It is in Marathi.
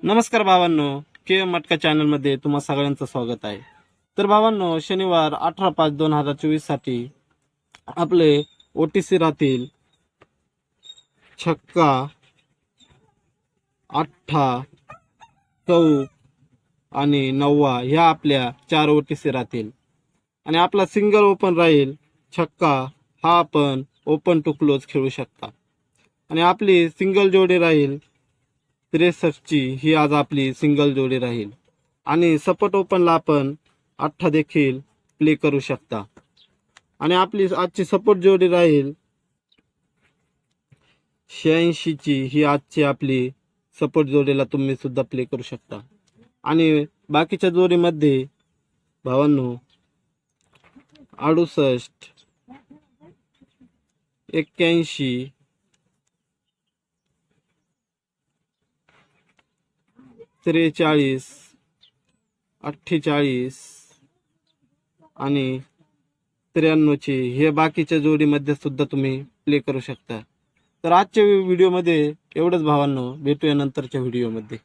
नमस्कार भावांनो, के मटका चॅनल मध्ये तुम्हा सगळ्यांचं स्वागत आहे। तर भावांनो, शनिवार 18/5/2024 साठी आपले ओटीसी राहतील छक्का, अठ्ठा, चौक आणि नववा ह्या आपल्या 4 ओटीसी राहतील। आणि आपला सिंगल ओपन राहील छक्का, हा आपण ओपन टू क्लोज खेळू शकता। आणि आपली सिंगल जोडी राहील 63 ची, ही आज आपली सिंगल जोडी राहील। आणि सपोर्ट ओपनला आपण 8 देखील प्ले करू शकता। आणि आपली आजची सपोर्ट जोडी राहील 86 ची, ही आजची आपली सपोर्ट जोडीला तुम्ही सुद्धा प्ले करू शकता। आणि बाकीच्या जोडीमध्ये भावांनो 68, 81, 43, 48 आणि 93 ची, हे बाकीच्या जोडीमध्ये सुद्धा तुम्ही प्ले करू शकता। तर आजच्या व्हिडिओमध्ये एवढंच भावांनो, भेटूया नंतरच्या व्हिडिओमध्ये।